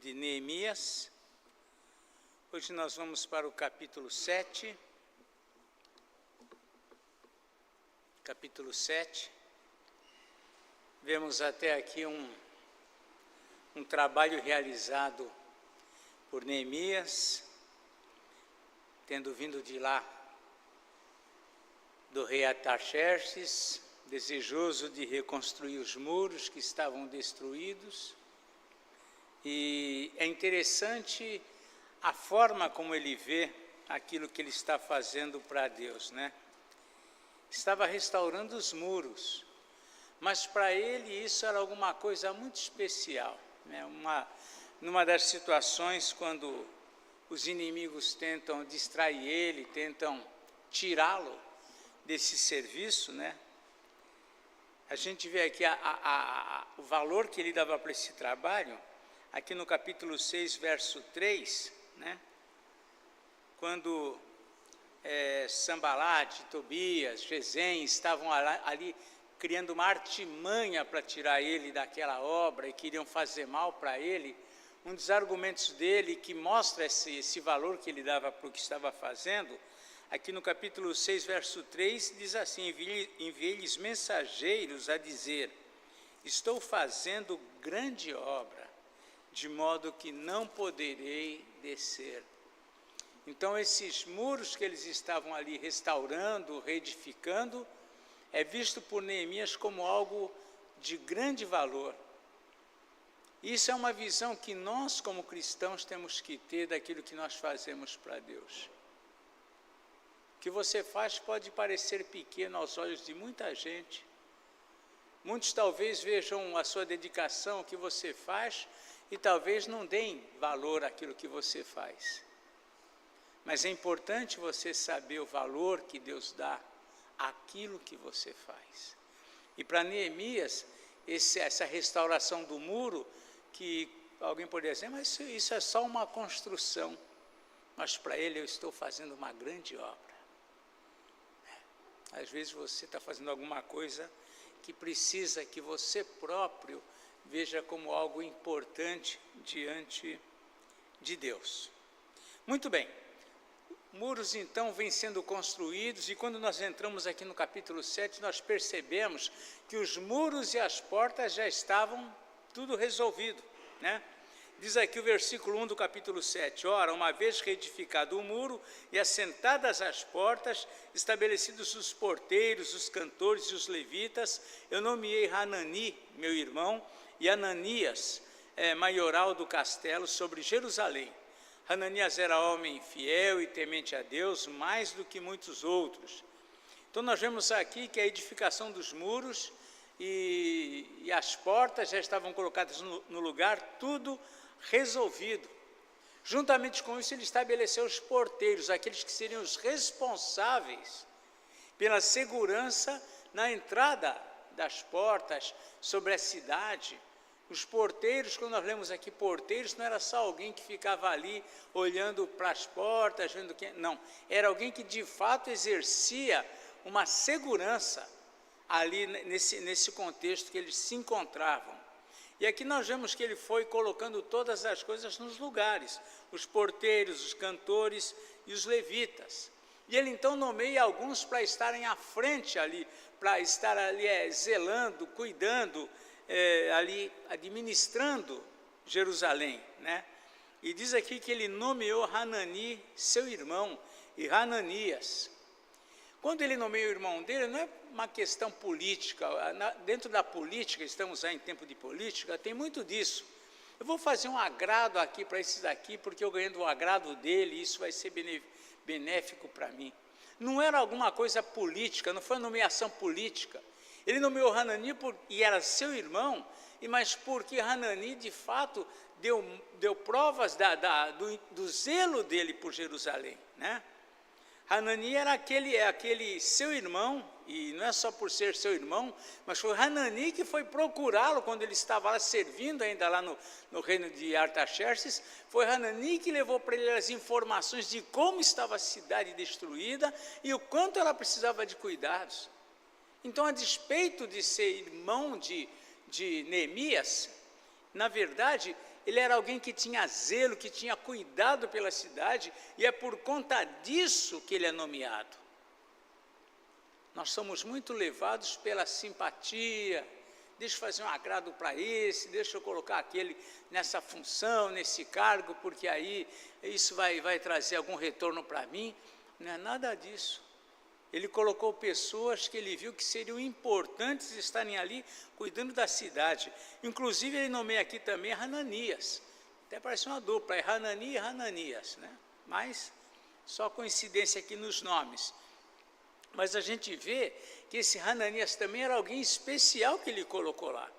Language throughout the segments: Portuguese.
de Neemias. Hoje nós vamos para o capítulo 7. Capítulo 7. Vemos até aqui um trabalho realizado por Neemias, tendo vindo de lá do rei Artaxerxes, desejoso de reconstruir os muros que estavam destruídos. E é interessante a forma como ele vê aquilo que ele está fazendo para Deus, né? Estava restaurando os muros, mas para ele isso era alguma coisa muito especial, né? Numa das situações quando os inimigos tentam distrair ele, tentam tirá-lo desse serviço, né? A gente vê aqui o valor que ele dava para esse trabalho, aqui no capítulo 6, verso 3, né? Quando Sambalate, Tobias, Gesem estavam ali criando uma artimanha para tirar ele daquela obra e queriam fazer mal para ele, um dos argumentos dele que mostra esse valor que ele dava para o que estava fazendo, aqui no capítulo 6, verso 3, diz assim: enviei-lhes mensageiros a dizer, estou fazendo grande obra, de modo que não poderei descer. Então esses muros que eles estavam ali restaurando, reedificando, é visto por Neemias como algo de grande valor. Isso é uma visão que nós como cristãos temos que ter daquilo que nós fazemos para Deus. O que você faz pode parecer pequeno aos olhos de muita gente. Muitos talvez vejam a sua dedicação, o que você faz, e talvez não deem valor àquilo que você faz. Mas é importante você saber o valor que Deus dá àquilo que você faz. E para Neemias, essa restauração do muro, que alguém poderia dizer, mas isso é só uma construção. Mas para ele eu estou fazendo uma grande obra. Às vezes você está fazendo alguma coisa que precisa que você próprio veja como algo importante diante de Deus. Muito bem, muros então vêm sendo construídos, e quando nós entramos aqui no capítulo 7, nós percebemos que os muros e as portas já estavam tudo resolvido, né? Diz aqui o versículo 1 do capítulo 7, ora, uma vez reedificado o muro e assentadas as portas, estabelecidos os porteiros, os cantores e os levitas, eu nomeei Hanani, meu irmão, e Ananias, maioral do castelo, sobre Jerusalém. Hananias era homem fiel e temente a Deus, mais do que muitos outros. Então nós vemos aqui que a edificação dos muros e as portas já estavam colocadas no lugar, tudo resolvido. Juntamente com isso, ele estabeleceu os porteiros, aqueles que seriam os responsáveis pela segurança na entrada das portas sobre a cidade. Os porteiros, quando nós lemos aqui porteiros, não era só alguém que ficava ali olhando para as portas, vendo quem, não, era alguém que de fato exercia uma segurança ali nesse contexto que eles se encontravam. E aqui nós vemos que ele foi colocando todas as coisas nos lugares, os porteiros, os cantores e os levitas. E ele então nomeia alguns para estarem à frente ali, para estar ali zelando, cuidando, ali administrando Jerusalém, né? E diz aqui que ele nomeou Hanani, seu irmão, e Hananias. Quando ele nomeia o irmão dele, não é uma questão política. Dentro da política, estamos aí em tempo de política, tem muito disso. Eu vou fazer um agrado aqui para esses daqui, porque eu ganhando o agrado dele, isso vai ser benéfico para mim. Não era alguma coisa política, não foi uma nomeação política. Ele nomeou Hanani e era seu irmão, mas porque Hanani, de fato, deu provas do zelo dele por Jerusalém, né? Hanani era aquele seu irmão, e não é só por ser seu irmão, mas foi Hanani que foi procurá-lo quando ele estava lá servindo ainda lá no reino de Artaxerxes. Foi Hanani que levou para ele as informações de como estava a cidade destruída e o quanto ela precisava de cuidados. Então, a despeito de ser irmão de Neemias, na verdade, ele era alguém que tinha zelo, que tinha cuidado pela cidade, e é por conta disso que ele é nomeado. Nós somos muito levados pela simpatia, deixa eu fazer um agrado para esse, deixa eu colocar aquele nessa função, nesse cargo, porque aí isso vai trazer algum retorno para mim. Não é nada disso. Ele colocou pessoas que ele viu que seriam importantes estarem ali cuidando da cidade. Inclusive, ele nomeia aqui também Hananias. Até parece uma dupla, é Hanani e Hananias, né? Mas só coincidência aqui nos nomes. Mas a gente vê que esse Hananias também era alguém especial que ele colocou lá.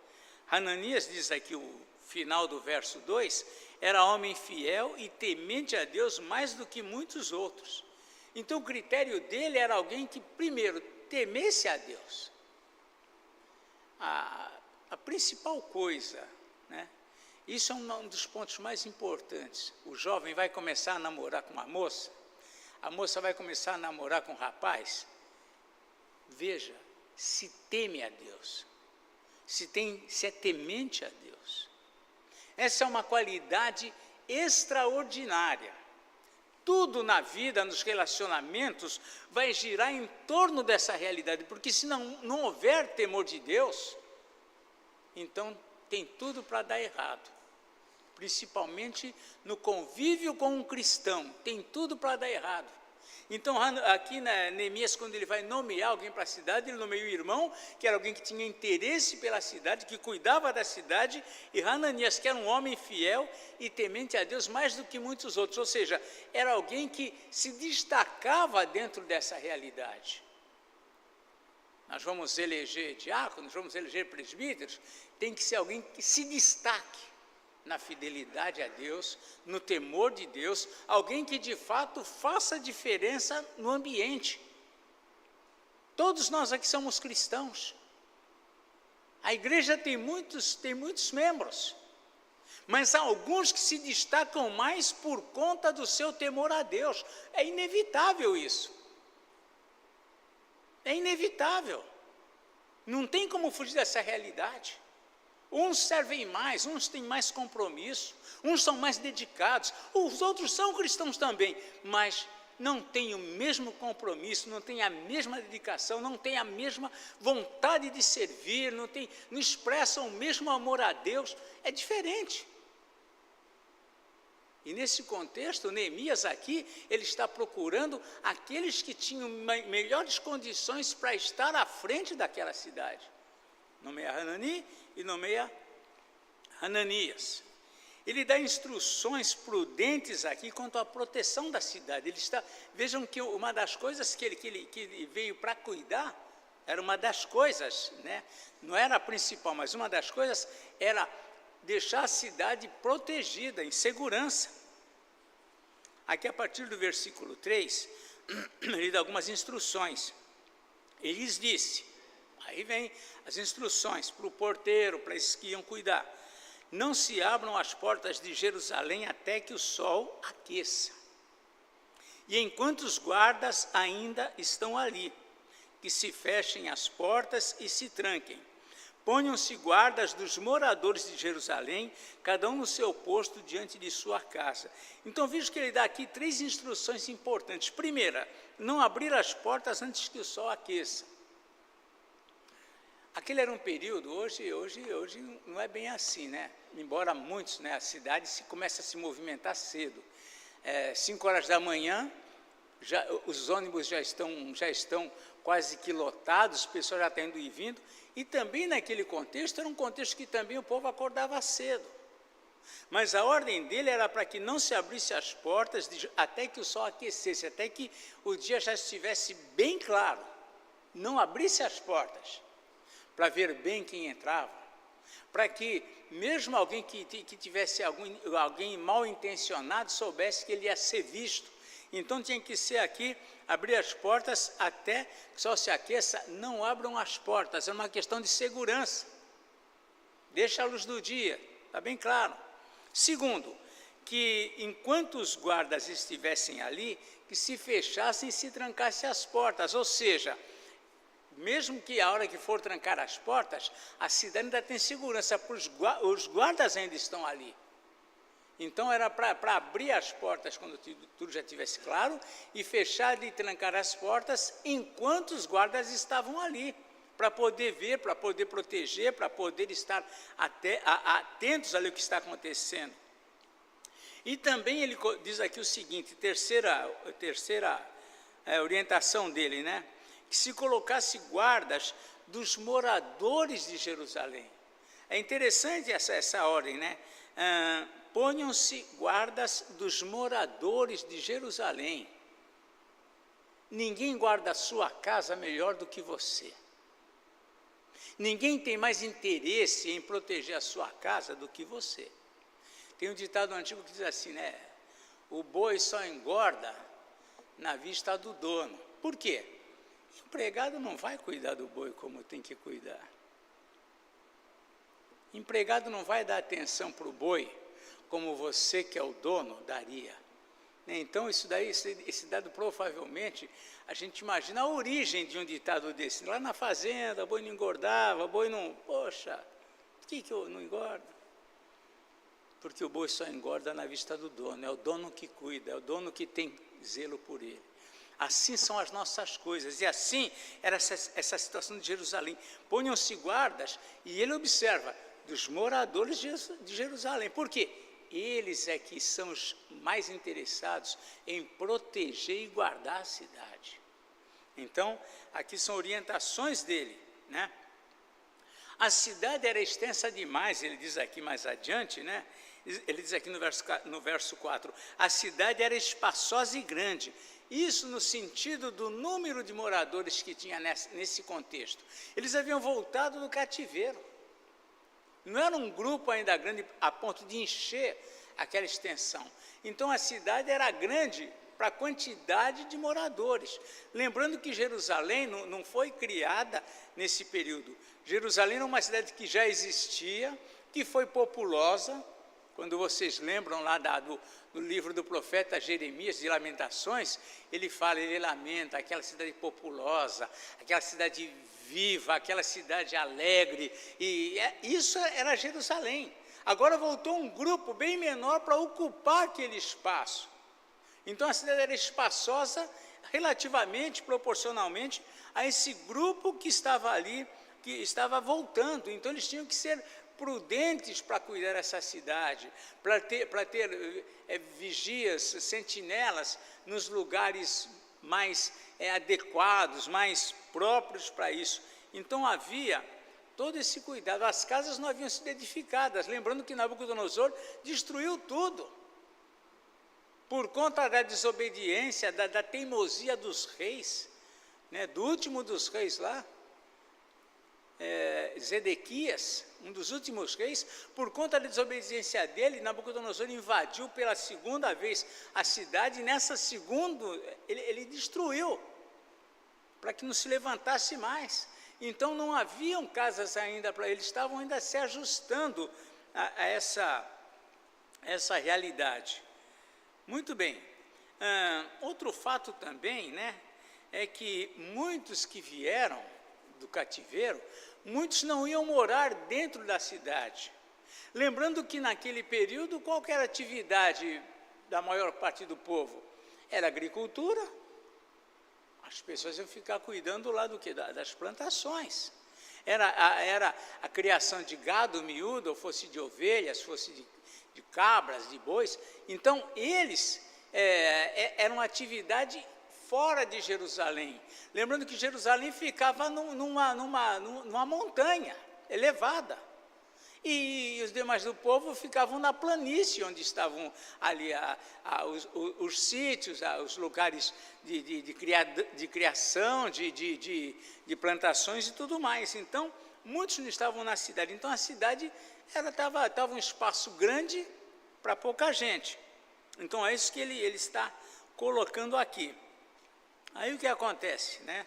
Hananias, diz aqui o final do verso 2, era homem fiel e temente a Deus mais do que muitos outros. Então o critério dele era alguém que primeiro temesse a Deus. A principal coisa, né? Isso é um dos pontos mais importantes. O jovem vai começar a namorar com uma moça, a moça vai começar a namorar com um rapaz. Veja, se teme a Deus, se é temente a Deus. Essa é uma qualidade extraordinária. Tudo na vida, nos relacionamentos, vai girar em torno dessa realidade, porque se não houver temor de Deus, então tem tudo para dar errado. Principalmente no convívio com um cristão, tem tudo para dar errado. Então, aqui Neemias, quando ele vai nomear alguém para a cidade, ele nomeia o irmão, que era alguém que tinha interesse pela cidade, que cuidava da cidade, e Hananias, que era um homem fiel e temente a Deus mais do que muitos outros, ou seja, era alguém que se destacava dentro dessa realidade. Nós vamos eleger diáconos, vamos eleger presbíteros, tem que ser alguém que se destaque na fidelidade a Deus, no temor de Deus, alguém que de fato faça diferença no ambiente. Todos nós aqui somos cristãos. A igreja tem muitos membros, mas há alguns que se destacam mais por conta do seu temor a Deus. É inevitável isso. É inevitável. Não tem como fugir dessa realidade. Uns servem mais, uns têm mais compromisso, uns são mais dedicados, os outros são cristãos também, mas não têm o mesmo compromisso, não têm a mesma dedicação, não têm a mesma vontade de servir, não expressam o mesmo amor a Deus, é diferente. E nesse contexto, Neemias aqui, ele está procurando aqueles que tinham melhores condições para estar à frente daquela cidade. Nomeia Hanani e nomeia Hananias. Ele dá instruções prudentes aqui quanto à proteção da cidade. Vejam que uma das coisas que ele veio para cuidar, era uma das coisas, né? Não era a principal, mas uma das coisas era deixar a cidade protegida, em segurança. Aqui a partir do versículo 3, ele dá algumas instruções. Ele lhes disse, aí vem as instruções para o porteiro, para esses que iam cuidar. Não se abram as portas de Jerusalém até que o sol aqueça. E enquanto os guardas ainda estão ali, que se fechem as portas e se tranquem. Ponham-se guardas dos moradores de Jerusalém, cada um no seu posto diante de sua casa. Então vejo que ele dá aqui 3 instruções importantes. Primeira, não abrir as portas antes que o sol aqueça. Aquele era um período, hoje não é bem assim, né? Embora muitos, né, a cidade começa a se movimentar cedo. 5 horas da manhã, os ônibus já estão quase que lotados, o pessoal já está indo e vindo. E também naquele contexto, era um contexto que também o povo acordava cedo. Mas a ordem dele era para que não se abrisse as portas até que o sol aquecesse, até que o dia já estivesse bem claro. Não abrisse as portas, para ver bem quem entrava, para que mesmo alguém que tivesse alguém mal intencionado soubesse que ele ia ser visto. Então tinha que ser aqui, abrir as portas até que o sol se aqueça. Não abram as portas, é uma questão de segurança. Deixa a luz do dia, está bem claro. Segundo, que enquanto os guardas estivessem ali, que se fechassem e se trancassem as portas, ou seja, mesmo que a hora que for trancar as portas, a cidade ainda tem segurança, os guardas ainda estão ali. Então era para abrir as portas quando tudo já estivesse claro e fechar e trancar as portas enquanto os guardas estavam ali, para poder ver, para poder proteger, para poder estar atentos ali ao que está acontecendo. E também ele diz aqui o seguinte, terceira orientação dele, né? Que se colocasse guardas dos moradores de Jerusalém. É interessante essa ordem, né? Ponham-se guardas dos moradores de Jerusalém. Ninguém guarda a sua casa melhor do que você. Ninguém tem mais interesse em proteger a sua casa do que você. Tem um ditado antigo que diz assim, né? O boi só engorda na vista do dono. Por quê? O empregado não vai cuidar do boi como tem que cuidar. O empregado não vai dar atenção para o boi como você, que é o dono, daria. Então, esse dado provavelmente, a gente imagina a origem de um ditado desse. Lá na fazenda, o boi não engordava, o boi não... Poxa, por que eu não engordo? Porque o boi só engorda na vista do dono, é o dono que cuida, é o dono que tem zelo por ele. Assim são as nossas coisas, e assim era essa situação de Jerusalém. Ponham-se guardas, e ele observa, dos moradores de Jerusalém. Por quê? Eles é que são os mais interessados em proteger e guardar a cidade. Então, aqui são orientações dele, né? A cidade era extensa demais, ele diz aqui mais adiante, né? Ele diz aqui no verso 4, a cidade era espaçosa e grande. Isso no sentido do número de moradores que tinha nesse contexto. Eles haviam voltado do cativeiro. Não era um grupo ainda grande a ponto de encher aquela extensão. Então, a cidade era grande para a quantidade de moradores. Lembrando que Jerusalém não foi criada nesse período. Jerusalém era uma cidade que já existia, que foi populosa. Quando vocês lembram lá do livro do profeta Jeremias, de Lamentações, ele lamenta aquela cidade populosa, aquela cidade viva, aquela cidade alegre, e isso era Jerusalém. Agora voltou um grupo bem menor para ocupar aquele espaço. Então a cidade era espaçosa, relativamente, proporcionalmente, a esse grupo que estava ali, que estava voltando. Então eles tinham que ser prudentes para cuidar dessa cidade, para ter vigias, sentinelas nos lugares mais adequados, mais próprios para isso. Então havia todo esse cuidado. As casas não haviam sido edificadas, lembrando que Nabucodonosor destruiu tudo, por conta da desobediência, da teimosia dos reis, né, do último dos reis lá, Zedequias, um dos últimos reis. Por conta da desobediência dele, Nabucodonosor invadiu pela segunda vez a cidade, e nessa segunda ele destruiu, para que não se levantasse mais. Então não haviam casas ainda para eles, estavam ainda se ajustando a essa realidade. Muito bem. Outro fato também, né, é que muitos que vieram do cativeiro, muitos não iam morar dentro da cidade. Lembrando que naquele período, qual que era a atividade da maior parte do povo? Era agricultura. As pessoas iam ficar cuidando lá do quê? Das plantações. Era a criação de gado miúdo, ou fosse de ovelhas, fosse de cabras, de bois. Então, eles eram uma atividade fora de Jerusalém. Lembrando que Jerusalém ficava numa montanha elevada. E os demais do povo ficavam na planície, onde estavam ali os sítios, os lugares de criação, de plantações e tudo mais. Então, muitos não estavam na cidade. Então, a cidade estava um espaço grande para pouca gente. Então, é isso que ele está colocando aqui. Aí o que acontece, né?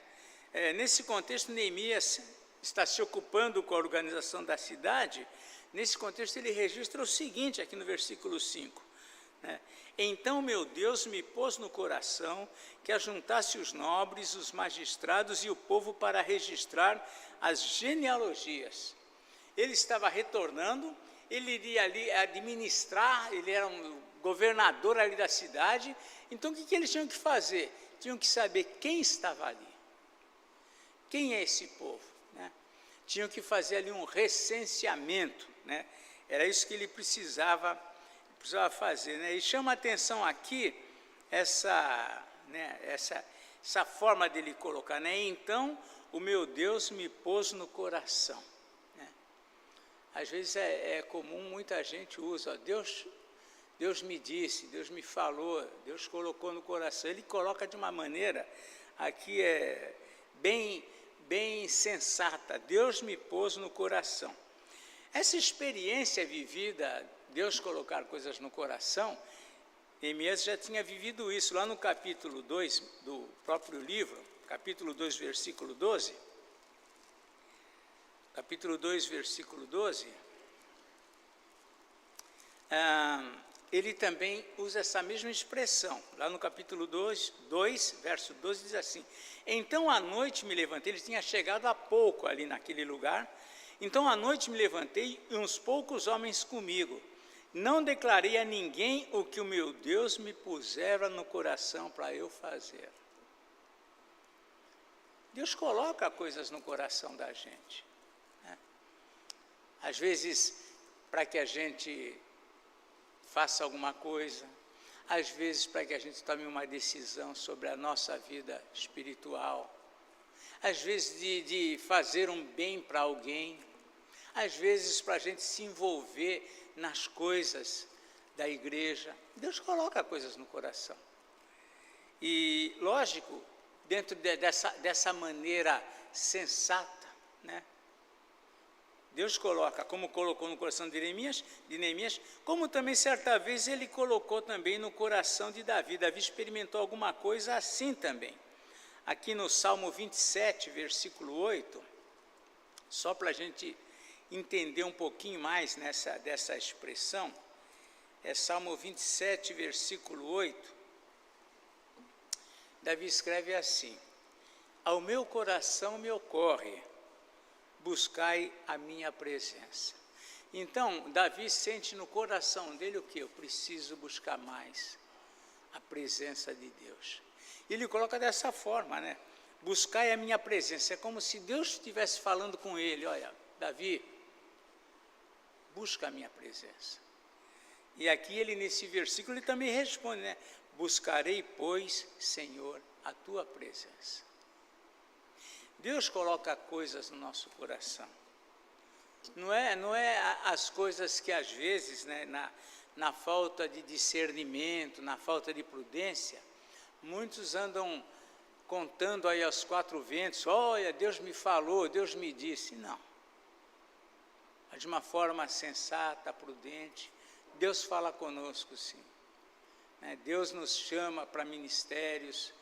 Nesse contexto, Neemias está se ocupando com a organização da cidade. Nesse contexto, ele registra o seguinte, aqui no versículo 5. Né? Então, meu Deus me pôs no coração que ajuntasse os nobres, os magistrados e o povo para registrar as genealogias. Ele estava retornando, ele iria ali administrar, ele era um governador ali da cidade. Então, o que eles tinham que fazer? Tinham que saber quem estava ali. Quem é esse povo? Né? Tinham que fazer ali um recenseamento, né? Era isso que ele precisava fazer, né? E chama a atenção aqui essa forma dele colocar, né? Então, o meu Deus me pôs no coração. Né? Às vezes é comum, muita gente usa, ó, Deus me disse, Deus me falou, Deus colocou no coração. Ele coloca de uma maneira, aqui bem sensata, Deus me pôs no coração. Essa experiência vivida, Deus colocar coisas no coração, Neemias já tinha vivido isso, lá no capítulo 2 do próprio livro, capítulo 2, versículo 12, capítulo 2, versículo 12, ele também usa essa mesma expressão, lá no capítulo 2, verso 12, diz assim, então à noite me levantei, ele tinha chegado há pouco ali naquele lugar, então à noite me levantei e uns poucos homens comigo, não declarei a ninguém o que o meu Deus me pusera no coração para eu fazer. Deus coloca coisas no coração da gente, né? Às vezes para que a gente faça alguma coisa, às vezes para que a gente tome uma decisão sobre a nossa vida espiritual, às vezes de fazer um bem para alguém, às vezes para a gente se envolver nas coisas da igreja. Deus coloca coisas no coração. E, lógico, dentro dessa maneira sensata, né? Deus coloca, como colocou no coração de Neemias, como também certa vez ele colocou também no coração de Davi. Davi experimentou alguma coisa assim também. Aqui no Salmo 27, versículo 8, só para a gente entender um pouquinho mais dessa expressão, é Salmo 27, versículo 8, Davi escreve assim, ao meu coração me ocorre, buscai a minha presença. Então, Davi sente no coração dele o que? Eu preciso buscar mais a presença de Deus. Ele coloca dessa forma, né? Buscai a minha presença. É como se Deus estivesse falando com ele, olha, Davi, busca a minha presença. E aqui ele, nesse versículo, ele também responde, né? Buscarei, pois, Senhor, a tua presença. Deus coloca coisas no nosso coração. Não é as coisas que às vezes, né, na falta de discernimento, na falta de prudência, muitos andam contando aí aos quatro ventos, olha, Deus me falou, Deus me disse. Não. De uma forma sensata, prudente, Deus fala conosco, sim. Deus nos chama para ministérios,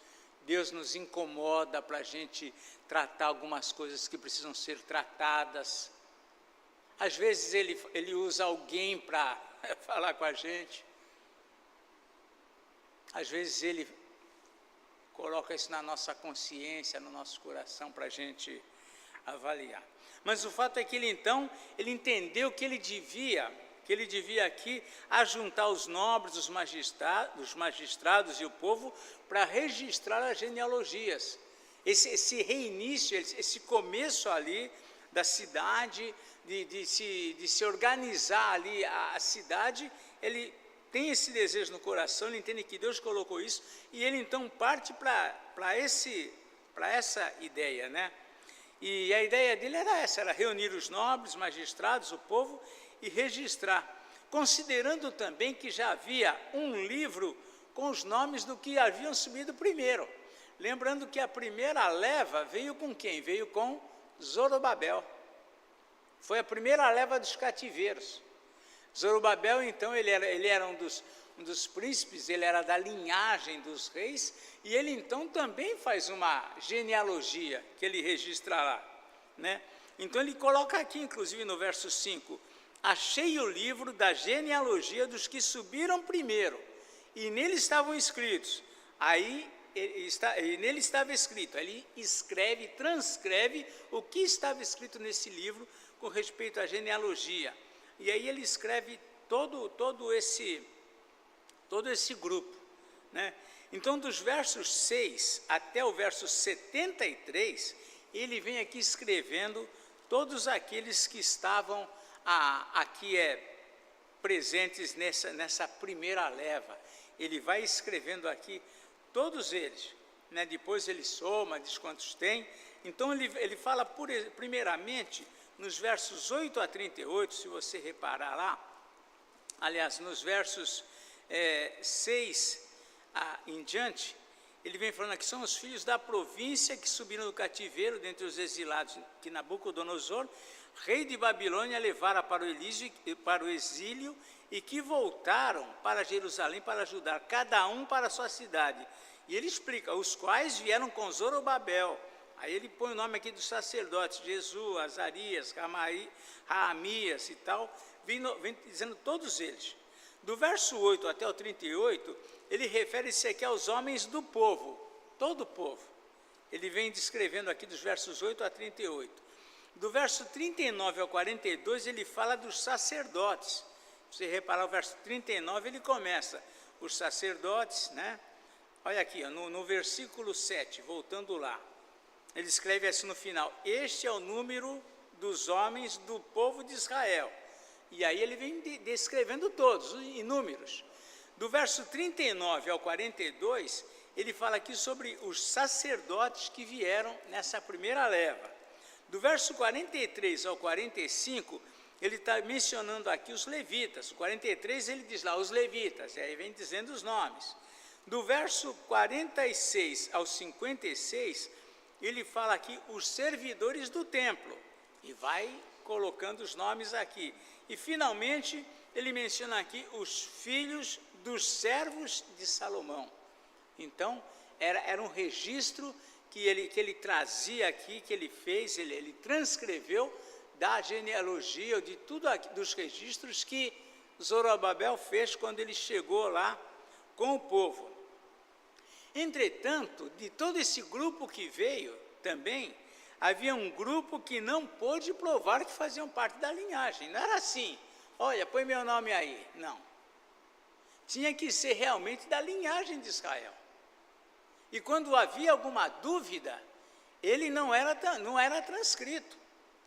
Deus nos incomoda para a gente tratar algumas coisas que precisam ser tratadas. Às vezes ele usa alguém para falar com a gente. Às vezes ele coloca isso na nossa consciência, no nosso coração, para a gente avaliar. Mas o fato é que ele entendeu que ele devia aqui ajuntar os nobres, os magistrados e o povo para registrar as genealogias. Esse reinício, esse começo ali da cidade, de se organizar ali a cidade, ele tem esse desejo no coração, ele entende que Deus colocou isso, e ele então parte para essa ideia, né? E a ideia dele era essa, era reunir os nobres, magistrados, o povo, e registrar, considerando também que já havia um livro com os nomes do que haviam subido primeiro. Lembrando que a primeira leva veio com quem? Veio com Zorobabel. Foi a primeira leva dos cativeiros. Zorobabel, então, ele era um dos príncipes, ele era da linhagem dos reis, e ele então também faz uma genealogia que ele registra lá, né? Então ele coloca aqui, inclusive no verso 5, achei o livro da genealogia dos que subiram primeiro, e nele estavam escritos, e nele estava escrito, ele escreve, transcreve o que estava escrito nesse livro com respeito à genealogia. E aí ele escreve todo esse grupo, né? Então, dos versos 6 até o verso 73, ele vem aqui escrevendo todos aqueles que estavam aqui presentes nessa primeira leva. Ele vai escrevendo aqui todos eles, né? Depois ele soma, diz quantos tem. Então, ele fala, primeiramente, nos versos 8 a 38, se você reparar lá, aliás, nos versos 6 em diante, ele vem falando aqui, são os filhos da província que subiram do cativeiro, dentre os exilados, que Nabucodonosor, rei de Babilônia, levara para o exílio, e que voltaram para Jerusalém para ajudar, cada um para a sua cidade. E ele explica, os quais vieram com Zorobabel. Aí ele põe o nome aqui dos sacerdotes, Jesus, Azarias, Raamias e tal, vem dizendo todos eles. Do verso 8 até o 38, ele refere-se aqui aos homens do povo, todo o povo. Ele vem descrevendo aqui dos versos 8 a 38. Do verso 39 ao 42, ele fala dos sacerdotes. Se você reparar o verso 39, ele começa, os sacerdotes, né? Olha aqui, no versículo 7, voltando lá, ele escreve assim no final, este é o número dos homens do povo de Israel. E aí ele vem descrevendo todos, em números. Do verso 39 ao 42, ele fala aqui sobre os sacerdotes que vieram nessa primeira leva. Do verso 43 ao 45, ele está mencionando aqui os levitas. O 43 ele diz lá, os levitas, e aí vem dizendo os nomes. Do verso 46 ao 56, ele fala aqui os servidores do templo, e vai colocando os nomes aqui. E finalmente, ele menciona aqui os filhos dos servos de Salomão. Então, era um registro que ele trazia aqui, que ele fez, ele transcreveu da genealogia, de tudo aqui, dos registros que Zorobabel fez quando ele chegou lá com o povo. Entretanto, de todo esse grupo que veio também, havia um grupo que não pôde provar que faziam parte da linhagem. Não era assim, olha, põe meu nome aí. Não. Tinha que ser realmente da linhagem de Israel. E quando havia alguma dúvida, ele não era transcrito,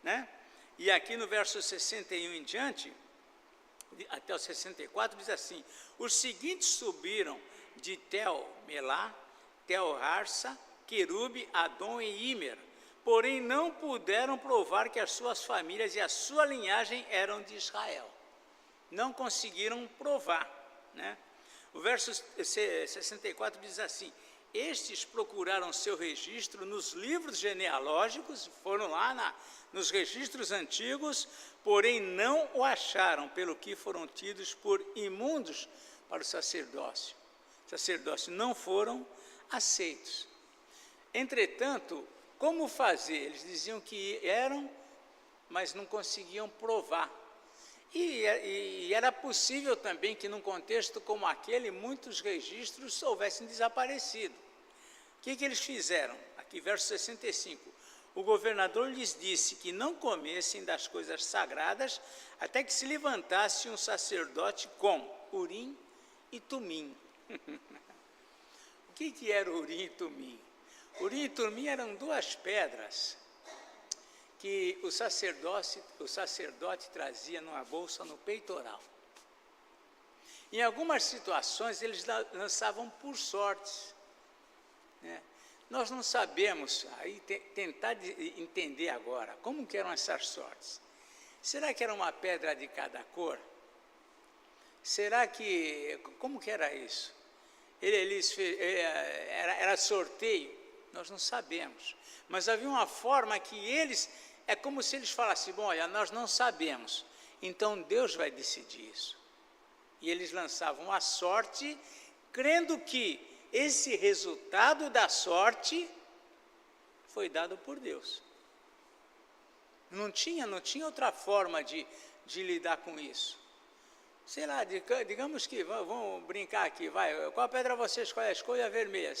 né? E aqui no verso 61 em diante, até o 64, diz assim, os seguintes subiram de Tel-Melá, Tel-Harsa, Querube, Adom e Imer, porém não puderam provar que as suas famílias e a sua linhagem eram de Israel. Não conseguiram provar, né? O verso 64 diz assim, estes procuraram seu registro nos livros genealógicos, foram lá nos registros antigos, porém não o acharam, pelo que foram tidos por imundos para o sacerdócio. Não foram aceitos. Entretanto, como fazer? Eles diziam que eram, mas não conseguiam provar. E era possível também que, num contexto como aquele, muitos registros houvessem desaparecido. O que eles fizeram? Aqui, verso 65. O governador lhes disse que não comessem das coisas sagradas, até que se levantasse um sacerdote com Urim e Tumim. O que era Urim e Tumim? Urim e Tumim eram duas pedras que o sacerdote trazia numa bolsa no peitoral. Em algumas situações, eles lançavam por sortes, né? Nós não sabemos, aí tentar entender agora, como que eram essas sortes. Será que era uma pedra de cada cor? Será que, como que era isso? Era sorteio? Nós não sabemos. Mas havia uma forma que eles, é como se eles falassem, bom, olha, nós não sabemos, então Deus vai decidir isso. E eles lançavam a sorte, crendo que esse resultado da sorte foi dado por Deus. Não tinha outra forma de lidar com isso. Sei lá, digamos que, vamos brincar aqui, vai, qual pedra você escolhe? Escolha a vermelha.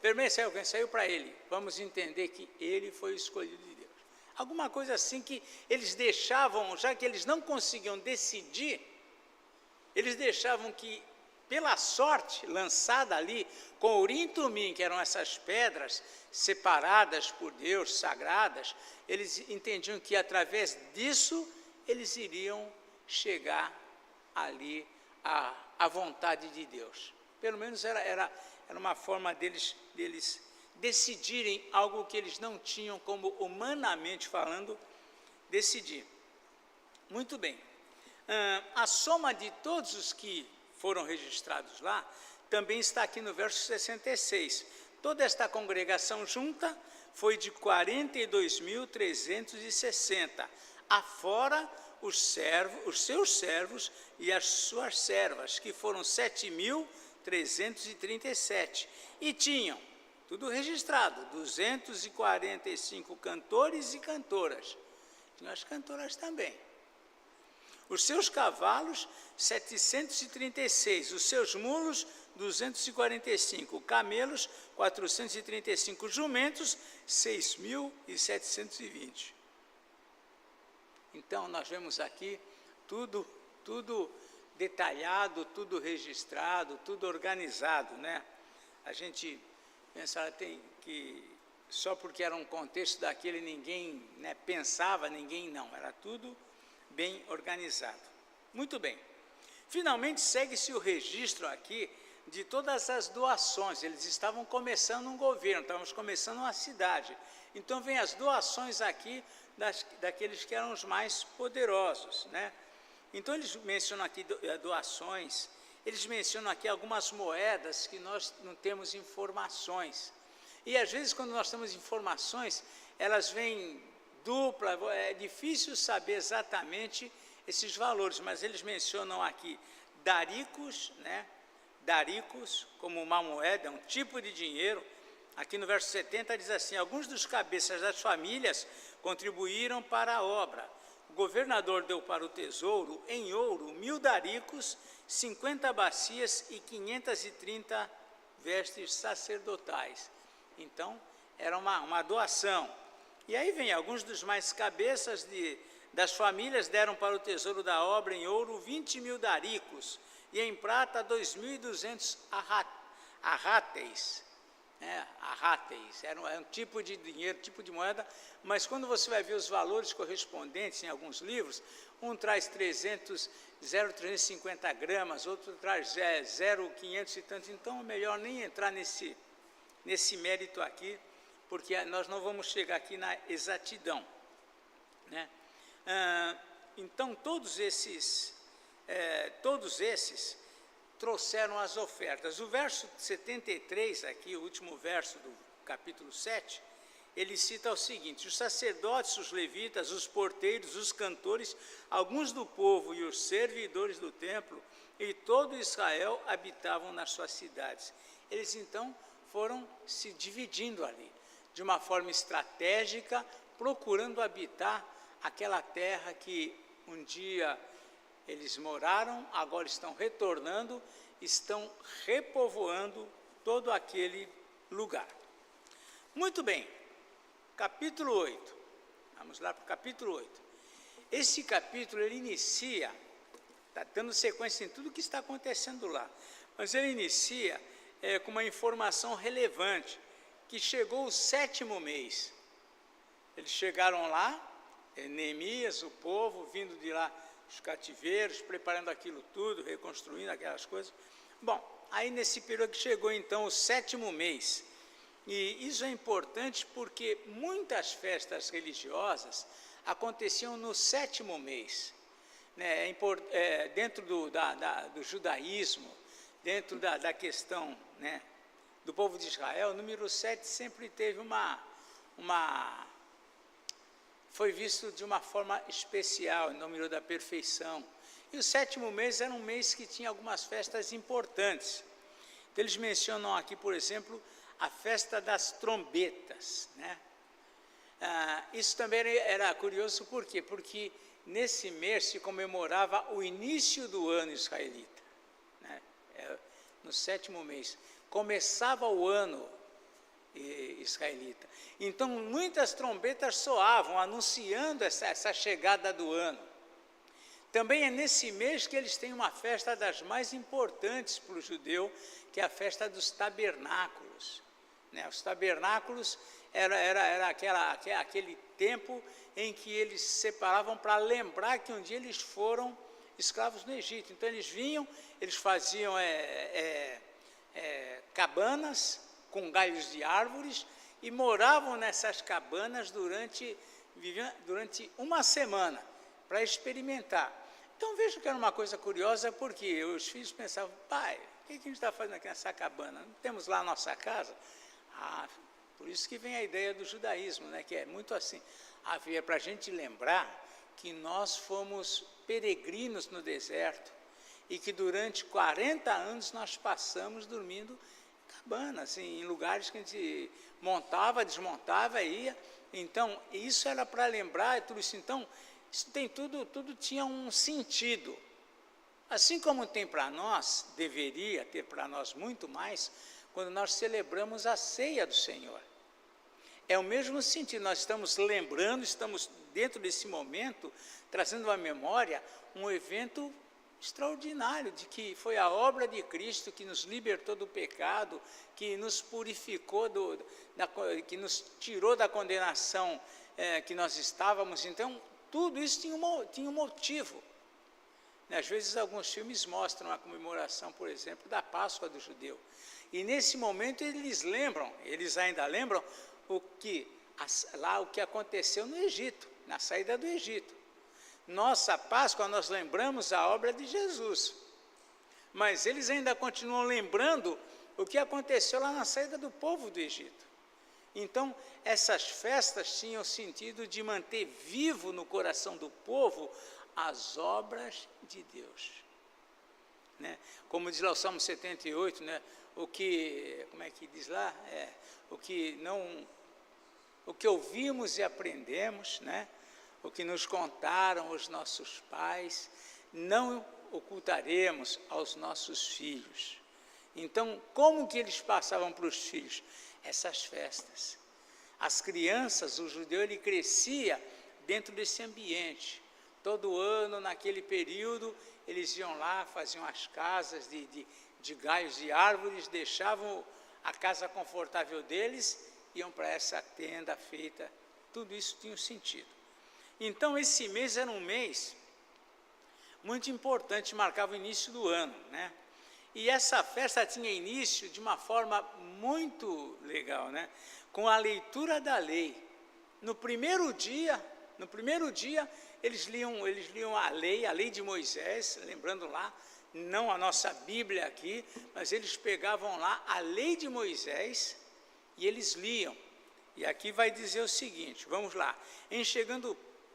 Vermelha saiu quem? Saiu para ele. Vamos entender que ele foi o escolhido de Deus. alguma coisa assim que eles deixavam, já que eles não conseguiam decidir, eles deixavam que, pela sorte lançada ali, com Urim e Tumim, que eram essas pedras separadas por Deus, sagradas, eles entendiam que através disso eles iriam chegar ali à vontade de Deus. Pelo menos era uma forma deles decidirem algo que eles não tinham como, humanamente falando, decidir. Muito bem. A soma de todos os que foram registrados lá também está aqui no verso 66. Toda esta congregação junta foi de 42.360, afora os seus servos e as suas servas, que foram 7.337, e tinham, tudo registrado, 245 cantores e cantoras. Tinham as cantoras também. Os seus cavalos, 736, os seus mulos, 245, camelos, 435, jumentos, 6.720. Então, nós vemos aqui tudo detalhado, tudo registrado, tudo organizado, né? A gente pensa que só porque era um contexto daquele ninguém, né, pensava, ninguém não, era tudo bem organizado. Muito bem. Finalmente, segue-se o registro aqui de todas as doações. Eles estavam começando um governo, estávamos começando uma cidade. Então, vem as doações aqui daqueles que eram os mais poderosos, né? Então, eles mencionam aqui doações, eles mencionam aqui algumas moedas que nós não temos informações. E, às vezes, quando nós temos informações, elas vêm dupla, é difícil saber exatamente esses valores, mas eles mencionam aqui daricos, né? Daricos, como uma moeda, um tipo de dinheiro. Aqui no verso 70 diz assim: alguns dos cabeças das famílias contribuíram para a obra. O governador deu para o tesouro, em ouro, 1.000 daricos, 50 bacias e 530 vestes sacerdotais. Então, era uma doação. E aí vem, alguns dos mais cabeças das famílias deram para o tesouro da obra em ouro 20.000 daricos, e em prata 2.200 arráteis. Arráteis, era um tipo de dinheiro, tipo de moeda, mas quando você vai ver os valores correspondentes em alguns livros, um traz 0,350 gramas, outro traz 0,500 e tanto, então é melhor nem entrar nesse mérito aqui, porque nós não vamos chegar aqui na exatidão, né? Então, todos esses trouxeram as ofertas. O verso 73 aqui, o último verso do capítulo 7, ele cita o seguinte: os sacerdotes, os levitas, os porteiros, os cantores, alguns do povo e os servidores do templo, e todo Israel habitavam nas suas cidades. Eles, então, foram se dividindo ali, de uma forma estratégica, procurando habitar aquela terra que um dia eles moraram, agora estão retornando, estão repovoando todo aquele lugar. Muito bem, capítulo 8. Vamos lá para o capítulo 8. Esse capítulo, ele inicia, está dando sequência em tudo que está acontecendo lá, mas ele inicia com uma informação relevante, que chegou o 7º mês. Eles chegaram lá, Neemias, o povo, vindo de lá, os cativeiros, preparando aquilo tudo, reconstruindo aquelas coisas. Bom, aí nesse período que chegou então o 7º mês, e isso é importante porque muitas festas religiosas aconteciam no 7º mês, né? Dentro do judaísmo, dentro da questão, né, do povo de Israel, o número 7 sempre teve foi visto de uma forma especial, em número da perfeição. E o 7º mês era um mês que tinha algumas festas importantes. Então, eles mencionam aqui, por exemplo, a festa das trombetas, né? Isso também era curioso, por quê? Porque nesse mês se comemorava o início do ano israelita, né? No 7º mês. Começava o ano israelita. Então, muitas trombetas soavam, anunciando essa chegada do ano. Também é nesse mês que eles têm uma festa das mais importantes para o judeu, que é a festa dos tabernáculos. Os tabernáculos era aquele tempo em que eles se separavam para lembrar que um dia eles foram escravos no Egito. Então, eles vinham, eles faziam cabanas com galhos de árvores e moravam nessas cabanas durante uma semana, para experimentar. Então, vejo que era uma coisa curiosa, porque os filhos pensavam, pai, o que a gente está fazendo aqui nessa cabana? Não temos lá a nossa casa? Por isso que vem a ideia do judaísmo, que é muito assim. Havia para a gente lembrar que nós fomos peregrinos no deserto e que durante 40 anos nós passamos dormindo em cabanas, em lugares que a gente montava, desmontava, ia. Então, isso era para lembrar tudo isso. Então, isso tem tudo tinha um sentido. Assim como tem para nós, deveria ter para nós muito mais, quando nós celebramos a ceia do Senhor. É o mesmo sentido, nós estamos lembrando, estamos dentro desse momento, trazendo à memória um evento extraordinário, de que foi a obra de Cristo que nos libertou do pecado, que nos purificou, que nos tirou da condenação que nós estávamos. Então, tudo isso tinha um motivo. Às vezes, alguns filmes mostram a comemoração, por exemplo, da Páscoa do judeu. E, nesse momento, eles ainda lembram o que aconteceu no Egito, na saída do Egito. Nossa Páscoa, nós lembramos a obra de Jesus. Mas eles ainda continuam lembrando o que aconteceu lá na saída do povo do Egito. Então, essas festas tinham o sentido de manter vivo no coração do povo as obras de Deus. Como diz lá o Salmo 78, como é que diz lá? O que ouvimos e aprendemos, o que nos contaram os nossos pais, não ocultaremos aos nossos filhos. Então, como que eles passavam para os filhos? Essas festas. As crianças, o judeu, ele crescia dentro desse ambiente. Todo ano, naquele período, eles iam lá, faziam as casas de galhos de árvores, deixavam a casa confortável deles, iam para essa tenda feita. Tudo isso tinha um sentido. Então, esse mês era um mês muito importante, marcava o início do ano, E essa festa tinha início de uma forma muito legal, com a leitura da lei. No primeiro dia, eles liam a lei de Moisés, lembrando lá, não a nossa Bíblia aqui, mas eles pegavam lá a lei de Moisés e eles liam. E aqui vai dizer o seguinte, vamos lá,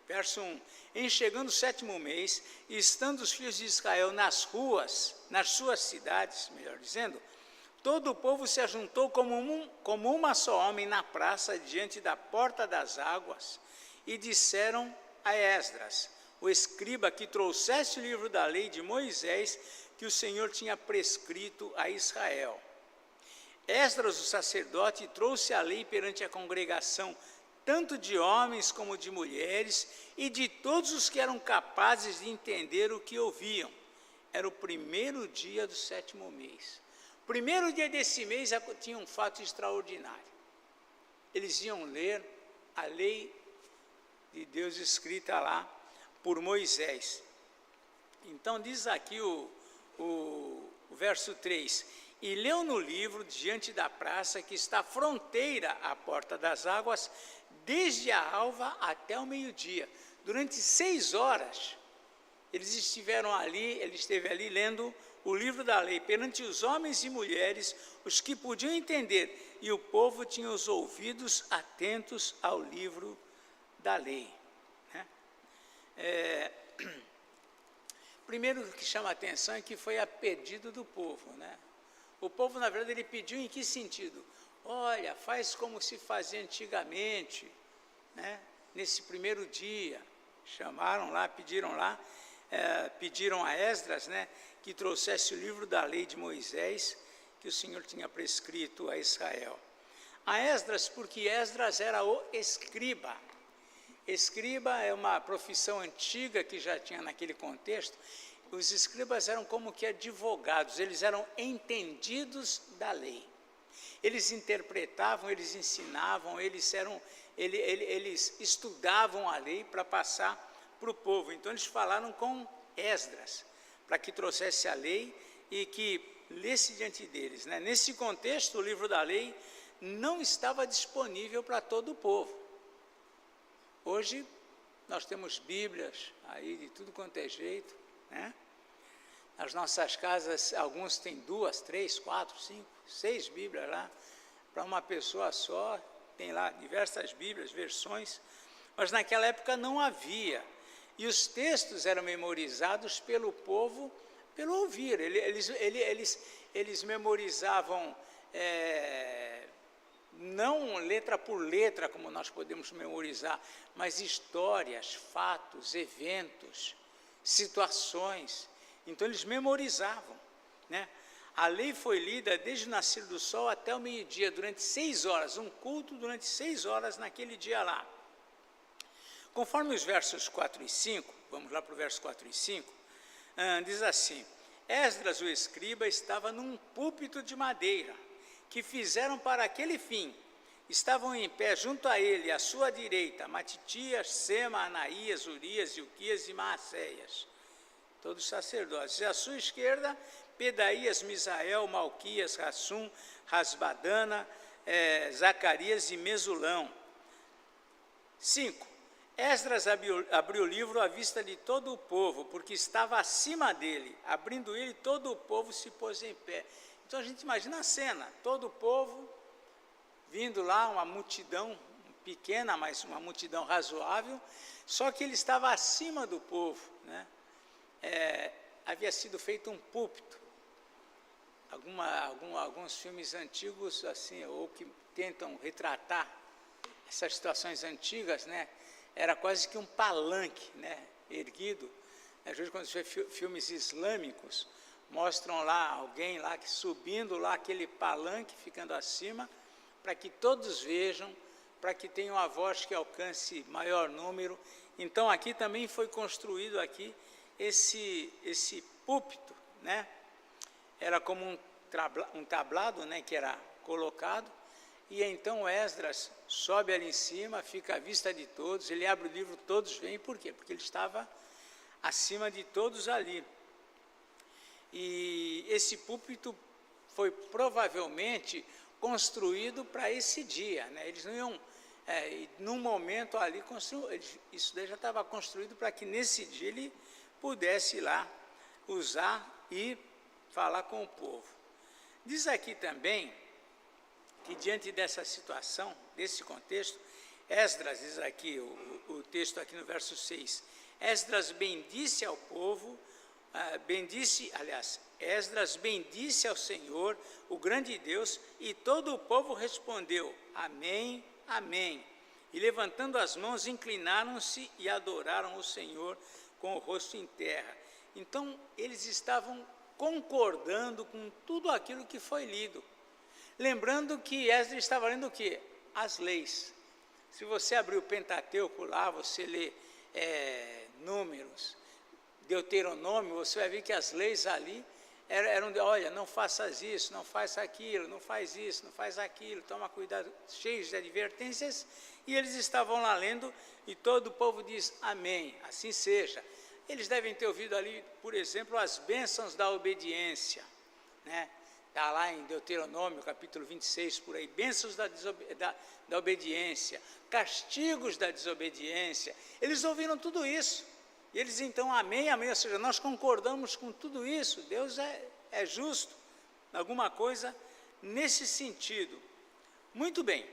verso 1, em chegando o 7º mês, e estando os filhos de Israel nas ruas, nas suas cidades, melhor dizendo, todo o povo se ajuntou como uma só homem na praça, diante da porta das águas, e disseram a Esdras, o escriba, que trouxesse o livro da lei de Moisés, que o Senhor tinha prescrito a Israel. Esdras, o sacerdote, trouxe a lei perante a congregação, tanto de homens como de mulheres, e de todos os que eram capazes de entender o que ouviam. Era o primeiro dia do 7º mês. O primeiro dia desse mês tinha um fato extraordinário. Eles iam ler a lei de Deus escrita lá por Moisés. Então diz aqui o verso 3, e leu no livro diante da praça que está fronteira à porta das águas, desde a alva até o meio-dia. Durante 6 horas, ele esteve ali lendo o livro da lei, perante os homens e mulheres, os que podiam entender, e o povo tinha os ouvidos atentos ao livro da lei. Primeiro que chama a atenção é que foi a pedido do povo. O povo, na verdade, ele pediu em que sentido? Olha, faz como se fazia antigamente, nesse primeiro dia. Chamaram lá, pediram a Esdras, que trouxesse o livro da lei de Moisés, que o Senhor tinha prescrito a Israel. a Esdras, porque Esdras era o escriba. Escriba é uma profissão antiga que já tinha naquele contexto. Os escribas eram como que advogados, eles eram entendidos da lei. Eles interpretavam, eles ensinavam, eles estudavam a lei para passar para o povo. Então eles falaram com Esdras, para que trouxesse a lei e que lesse diante deles, né? Nesse contexto, o livro da lei não estava disponível para todo o povo. Hoje, nós temos Bíblias aí de tudo quanto é jeito, né? Nas nossas casas, alguns têm 2, 3, 4, 5, 6 Bíblias lá, para uma pessoa só, tem lá diversas Bíblias, versões, mas naquela época não havia. E os textos eram memorizados pelo povo, pelo ouvir. Eles memorizavam, não letra por letra, como nós podemos memorizar, mas histórias, fatos, eventos, situações. Então, eles memorizavam, né? A lei foi lida desde o nascer do sol até o meio-dia, durante 6 horas, um culto durante 6 horas naquele dia lá. Conforme os versos 4 e 5, vamos lá para o verso 4 e 5, diz assim: Esdras, o escriba, estava num púlpito de madeira, que fizeram para aquele fim. Estavam em pé junto a ele, à sua direita, Matitias, Sema, Anaías, Urias, Ilquias e Maacéias, todos sacerdotes. E à sua esquerda, Pedaías, Misael, Malquias, Rassum, Rasbadana, Zacarias e Mesulão. 5. Esdras abriu o livro à vista de todo o povo, porque estava acima dele. Abrindo ele, todo o povo se pôs em pé. Então a gente imagina a cena, todo o povo vindo lá, uma multidão pequena, mas uma multidão razoável, só que ele estava acima do povo, né? Havia sido feito um púlpito. Alguns filmes antigos, assim, ou que tentam retratar essas situações antigas, né? Era quase que um palanque, né, erguido. Às vezes, quando você vê filmes islâmicos, mostram lá alguém lá que subindo lá aquele palanque, ficando acima, para que todos vejam, para que tenha uma voz que alcance maior número. Então, aqui também foi construído aqui esse púlpito, né? Era como um tablado, né, que era colocado. E então Esdras sobe ali em cima, fica à vista de todos, ele abre o livro, todos veem. Por quê? Porque ele estava acima de todos ali. E esse púlpito foi provavelmente construído para esse dia, né? Eles não iam, num momento ali, isso daí já estava construído para que nesse dia ele pudesse ir lá usar e falar com o povo. Diz aqui também que diante dessa situação, desse contexto, Esdras, diz aqui o texto aqui no verso 6, Esdras bendisse ao povo, Esdras bendisse ao Senhor, o grande Deus, e todo o povo respondeu, amém, amém. E levantando as mãos, inclinaram-se e adoraram o Senhor com o rosto em terra. Então, eles estavam concordando com tudo aquilo que foi lido. Lembrando que Esdras estava lendo o quê? As leis. Se você abrir o Pentateuco lá, você lê Números, Deuteronômio, você vai ver que as leis ali eram de, olha, não faças isso, não faz aquilo, não faz isso, não faz aquilo, toma cuidado, cheios de advertências, e eles estavam lá lendo, e todo o povo diz, amém, assim seja. Eles devem ter ouvido ali, por exemplo, as bênçãos da obediência, né? Está lá em Deuteronômio, capítulo 26, por aí, bênçãos da obediência, castigos da desobediência. Eles ouviram tudo isso. E eles então, amém, amém, ou seja, nós concordamos com tudo isso. Deus é justo, alguma coisa nesse sentido. Muito bem,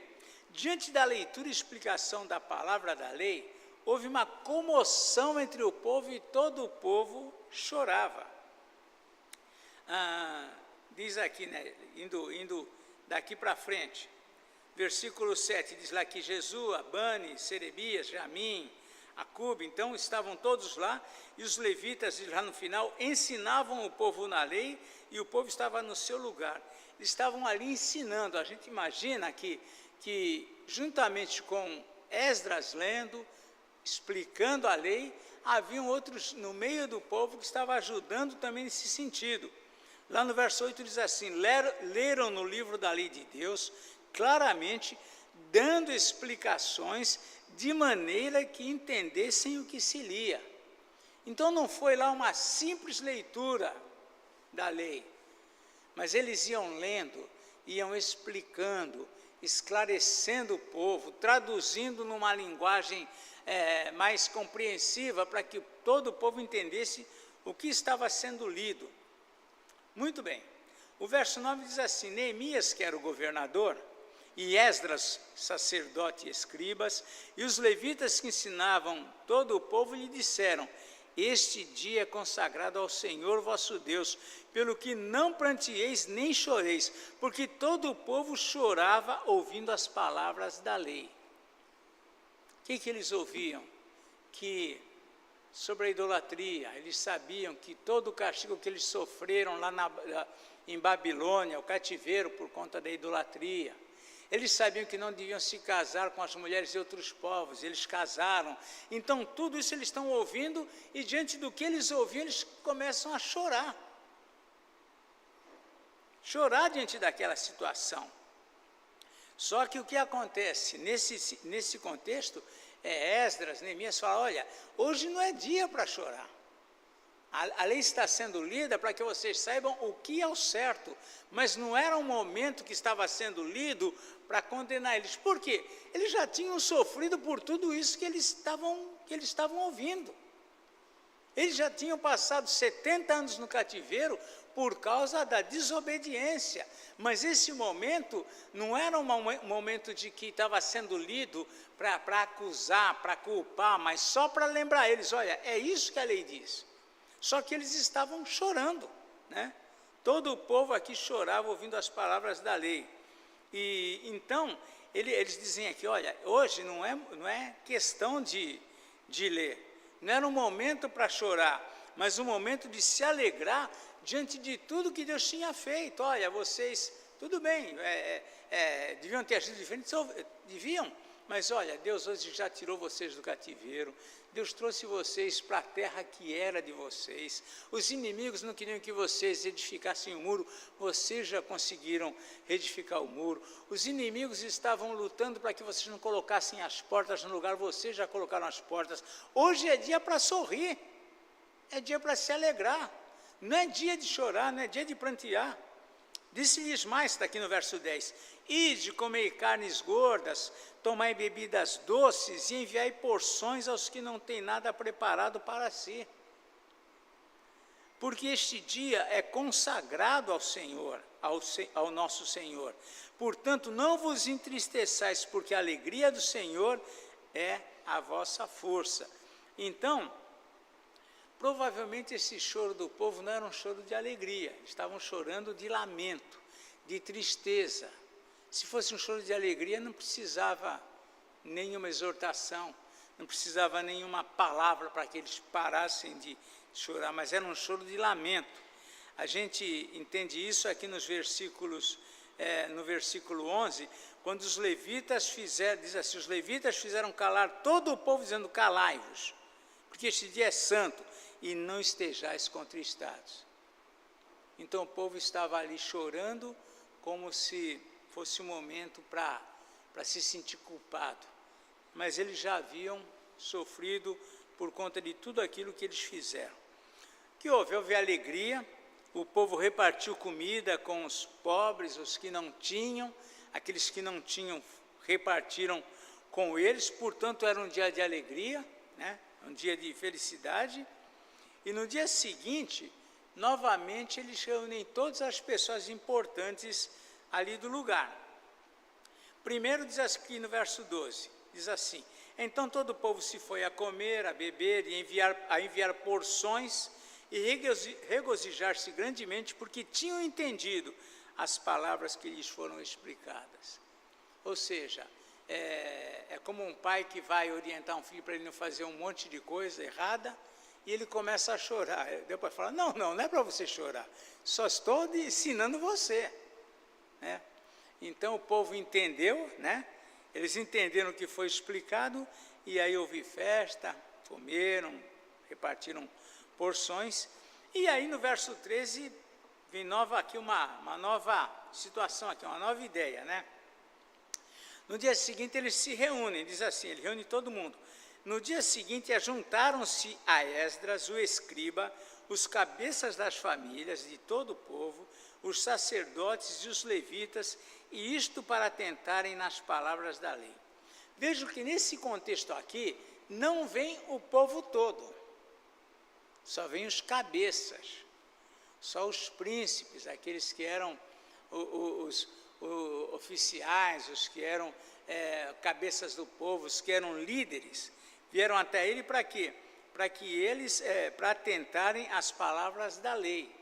diante da leitura e explicação da palavra da lei, houve uma comoção entre o povo e todo o povo chorava. Diz aqui, né, indo daqui para frente, versículo 7, diz lá que Jesua, Bani, Serebias, Jamim, Acube, então estavam todos lá, e os levitas, lá no final, ensinavam o povo na lei, e o povo estava no seu lugar. estavam ali ensinando. A gente imagina que juntamente com Esdras lendo, explicando a lei, haviam outros no meio do povo que estavam ajudando também nesse sentido. Lá no verso 8 diz assim: leram no livro da lei de Deus claramente, dando explicações de maneira que entendessem o que se lia. Então não foi lá uma simples leitura da lei, mas eles iam lendo, iam explicando, esclarecendo o povo, traduzindo numa linguagem mais compreensiva, para que todo o povo entendesse o que estava sendo lido. Muito bem. O verso 9 diz assim: Neemias, que era o governador, e Esdras, sacerdote e escribas, e os levitas que ensinavam todo o povo, lhe disseram: este dia é consagrado ao Senhor vosso Deus, pelo que não pranteeis nem choreis, porque todo o povo chorava ouvindo as palavras da lei. O que eles ouviam? Que sobre a idolatria, eles sabiam que todo o castigo que eles sofreram lá em Babilônia, o cativeiro por conta da idolatria. Eles sabiam que não deviam se casar com as mulheres de outros povos, eles casaram. Então, tudo isso eles estão ouvindo, e diante do que eles ouviam, eles começam a chorar. Chorar diante daquela situação. Só que o que acontece nesse contexto, Esdras, Neemias fala: olha, hoje não é dia para chorar. A lei está sendo lida para que vocês saibam o que é o certo, mas não era um momento que estava sendo lido para condenar eles. Por quê? Eles já tinham sofrido por tudo isso que eles estavam ouvindo. Eles já tinham passado 70 anos no cativeiro por causa da desobediência. Mas esse momento não era um momento de que estava sendo lido para acusar, para culpar, mas só para lembrar eles: olha, é isso que a lei diz. Só que eles estavam chorando, né? Todo o povo aqui chorava ouvindo as palavras da lei. E então, eles dizem aqui: olha, hoje não é questão de ler, não era um momento para chorar, mas um momento de se alegrar diante de tudo que Deus tinha feito. Olha, vocês, tudo bem, deviam ter agido diferente, deviam, mas olha, Deus hoje já tirou vocês do cativeiro, Deus trouxe vocês para a terra que era de vocês. Os inimigos não queriam que vocês edificassem o muro, vocês já conseguiram edificar o muro. Os inimigos estavam lutando para que vocês não colocassem as portas no lugar, vocês já colocaram as portas. Hoje é dia para sorrir, é dia para se alegrar, não é dia de chorar, não é dia de prantear. Disse-lhes mais, está aqui no verso 10: ide, comei carnes gordas, tomai bebidas doces e enviai porções aos que não têm nada preparado para si. Porque este dia é consagrado ao Senhor, ao nosso Senhor. Portanto, não vos entristeçais, porque a alegria do Senhor é a vossa força. Então, provavelmente esse choro do povo não era um choro de alegria, estavam chorando de lamento, de tristeza. Se fosse um choro de alegria, não precisava nenhuma exortação, não precisava nenhuma palavra para que eles parassem de chorar, mas era um choro de lamento. A gente entende isso aqui nos versículos, no versículo 11, quando os levitas diz assim: os levitas fizeram calar todo o povo, dizendo: calai-vos, porque este dia é santo, e não estejais contristados. Então o povo estava ali chorando, como se fosse um momento para se sentir culpado, mas eles já haviam sofrido por conta de tudo aquilo que eles fizeram. O que houve? Houve alegria, o povo repartiu comida com os pobres, os que não tinham, aqueles que não tinham repartiram com eles, portanto era um dia de alegria, né? Um dia de felicidade. E no dia seguinte, novamente, eles reúnem todas as pessoas importantes ali do lugar. Primeiro diz aqui no verso 12, diz assim: então todo o povo se foi a comer, a beber e a enviar porções e regozijar-se grandemente, porque tinham entendido as palavras que lhes foram explicadas. Ou seja, é como um pai que vai orientar um filho para ele não fazer um monte de coisa errada, e ele começa a chorar. Depois fala: não é para você chorar, só estou ensinando você. né? Então o povo entendeu, né? Eles entenderam o que foi explicado, e aí houve festa, comeram, repartiram porções, e aí no verso 13 vem aqui uma nova situação, aqui, uma nova ideia, né? No dia seguinte eles se reúnem, diz assim, ele reúne todo mundo. No dia seguinte ajuntaram-se a Esdras, o escriba, os cabeças das famílias de todo o povo, os sacerdotes e os levitas, e isto para atentarem nas palavras da lei. Vejo que nesse contexto aqui, não vem o povo todo, só vem os cabeças, só os príncipes, aqueles que eram os oficiais, os que eram cabeças do povo, os que eram líderes, vieram até ele para quê? Para que eles, para atentarem às palavras da lei.